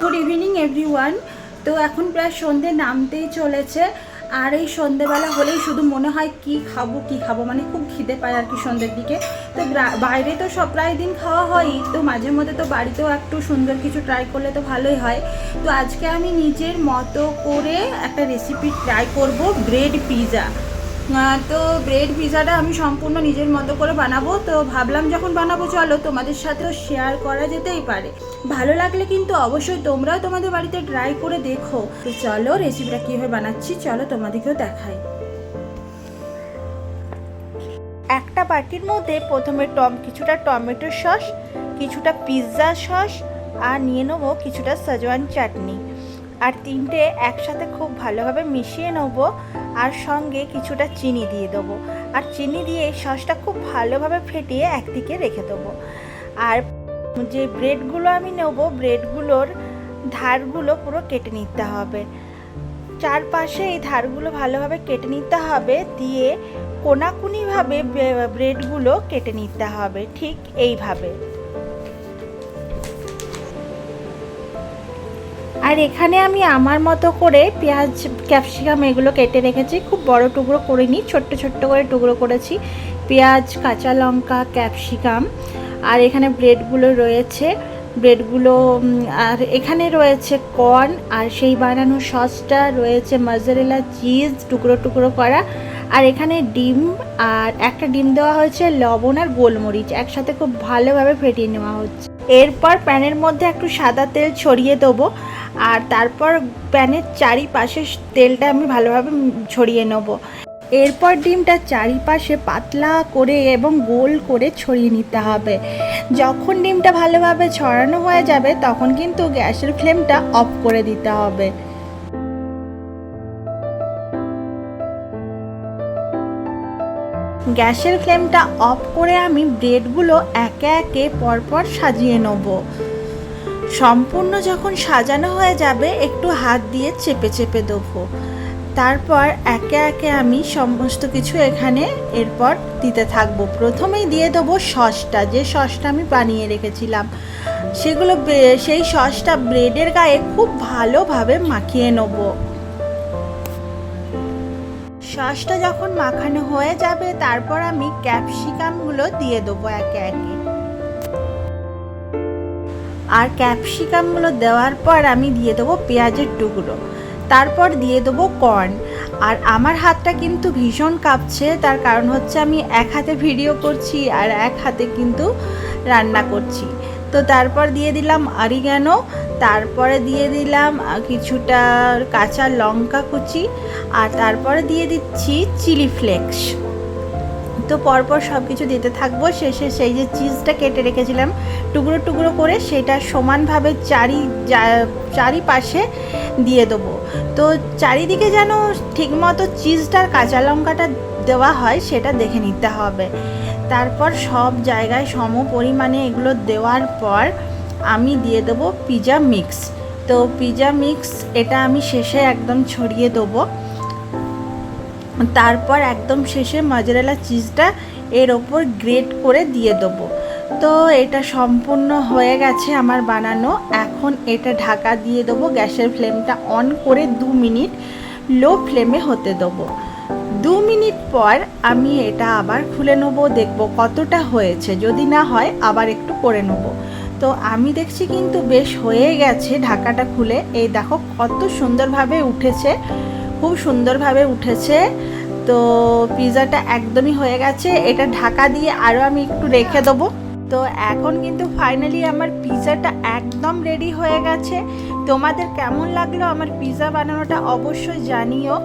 Good evening everyone. তো এখন প্রায় সন্ধে নামতেই চলেছে, আর এই সন্ধেবেলা হলেই শুধু মনে হয় কি খাবো, মানে খুব খিদে পায় আর কি সন্ধ্যের দিকে। তো বাইরে তো সব প্রায় দিন খাওয়া হয়ই, তো মাঝে মধ্যে তো বাড়িতেও একটু সুন্দর কিছু ট্রাই করলে তো ভালোই হয়। তো আজকে আমি নিজের মতো করে একটা রেসিপি ট্রাই করব, ব্রেড পিৎজা। তো ব্রেড পিৎজাটা আমি সম্পূর্ণ নিজের মতো করে বানাবো। তো ভাবলাম যখন বানাবো চলো তোমাদের সাথেও শেয়ার করা যেতেই পারে। ভালো লাগলে কিন্তু অবশ্যই তোমরাও তোমাদের বাড়িতে ট্রাই করে দেখো। তো চলো রেসিপিটা কীভাবে বানাচ্ছি চলো তোমাদেরকেও দেখাই। একটা বাটির মধ্যে প্রথমে কিছুটা টমেটো সস, কিছুটা পিৎজা সস, আর নিয়ে নেবো কিছুটা সেজওয়ান চাটনি, আর তিনটে একসাথে খুব ভালোভাবে মিশিয়ে নেবো। আর সঙ্গে কিছুটা চিনি দিয়ে দেবো, আর চিনি দিয়ে সসটা খুব ভালোভাবে ফেটিয়ে একদিকে রেখে দেবো। আর যে ব্রেডগুলো আমি নেবো, ব্রেডগুলোর ধারগুলো পুরো কেটে নিতে হবে, চারপাশে এই ধারগুলো ভালোভাবে কেটে নিতে হবে, দিয়ে কোনাকুনিভাবে ব্রেডগুলো কেটে নিতে হবে, ঠিক এইভাবে। আর এখানে আমি আমার মতো করে পেঁয়াজ ক্যাপসিকাম এগুলো কেটে রেখেছি, খুব বড় টুকরো করিনি, ছোট্ট ছোট্ট করে টুকরো করেছি পেঁয়াজ, কাঁচা লঙ্কা, ক্যাপসিকাম। আর এখানে ব্রেডগুলো রয়েছে, ব্রেডগুলো, আর এখানে রয়েছে কর্ন, আর সেই বানানো সসটা রয়েছে মজরেলা চিজ টুকরো টুকরো করা, আর এখানে ডিম, আর একটা ডিম দেওয়া হয়েছে, লবণ আর গোলমরিচ একসাথে খুব ভালোভাবে ফেটিয়ে নেওয়া হচ্ছে। এরপর প্যানের মধ্যে একটু সাদা তেল ছড়িয়ে দেবো, আর তারপর প্যানের চারিপাশে তেলটা আমি ভালোভাবে ছড়িয়ে নেব। এরপর ডিমটা চারিপাশে পাতলা করে এবং গোল করে ছড়িয়ে নিতে হবে। যখন ডিমটা ভালোভাবে ছড়ানো হয়ে যাবে তখন কিন্তু গ্যাসের ফ্লেমটা অফ করে দিতে হবে। গ্যাসের ফ্লেমটা অফ করে আমি ব্রেডগুলো একে একে পরপর সাজিয়ে নেব। সম্পূর্ণ যখন সাজানো হয়ে যাবে একটু হাত দিয়ে চেপে চেপে দেবো। তারপর একে একে আমি সমস্ত কিছু এখানে এরপর দিতে থাকবো। প্রথমেই দিয়ে দেবো সসটা, যে সসটা আমি বানিয়ে রেখেছিলাম, সেই সসটা ব্রেডের গায়ে খুব ভালোভাবে মাখিয়ে নেব। সসটা যখন মাখানো হয়ে যাবে তারপর আমি ক্যাপসিকামগুলো দিয়ে দেবো একে একে। আর ক্যাপসিকামগুলো দেওয়ার পর আমি দিয়ে দেবো পেঁয়াজের টুকরো, তারপর দিয়ে দেবো কর্ন। আর আমার হাতটা কিন্তু ভীষণ কাঁপছে, তার কারণ হচ্ছে আমি এক হাতে ভিডিও করছি আর এক হাতে কিন্তু রান্না করছি। তো তারপর দিয়ে দিলাম অরিগ্যানো, তারপরে দিয়ে দিলাম কিছুটা কাঁচা লঙ্কা কুচি, আর তারপরে দিয়ে দিচ্ছি চিলি ফ্লেক্স। তো পরপর সব কিছু দিতে থাকবো। শেষে সেই যে চিজটা কেটে রেখেছিলাম টুকরো টুকরো করে, সেটা সমানভাবে চারিপাশে দিয়ে দেবো। তো চারিদিকে যেন ঠিকমতো চিজটার কাঁচা লঙ্কাটা দেওয়া হয় সেটা দেখে নিতে হবে। তারপর সব জায়গায় সম পরিমাণে এগুলো দেওয়ার পর আমি দিয়ে দেবো পিৎজা মিক্স। তো পিৎজা মিক্স এটা আমি শেষে একদম ছড়িয়ে দেবো। তারপর একদম শেষে মজরেলা চিজটা এর ওপর গ্রেট করে দিয়ে দেবো। তো এটা সম্পূর্ণ হয়ে গেছে আমার বানানো। এখন এটা ঢাকা দিয়ে দেবো, গ্যাসের ফ্লেমটা অন করে 2 মিনিট লো ফ্লেমে হতে দেবো। 2 মিনিট পর আমি এটা আবার খুলে নেবো, দেখবো কতটা হয়েছে, যদি না হয় আবার একটু করে নেবো। তো আমি দেখছি কিন্তু বেশ হয়ে গেছে। ঢাকাটা খুলে এই দেখো কত সুন্দরভাবে উঠেছে, খুব সুন্দরভাবে উঠেছে। তো পিৎজাটা একদমই হয়ে গেছে। এটা ঢাকা দিয়ে আরও আমি একটু রেখে দেবো। তো এখন কিন্তু ফাইনালি আমার পিৎজাটা একদম রেডি হয়ে গেছে। তোমাদের কেমন লাগলো আমার পিৎজা বানানোটা অবশ্যই জানিও।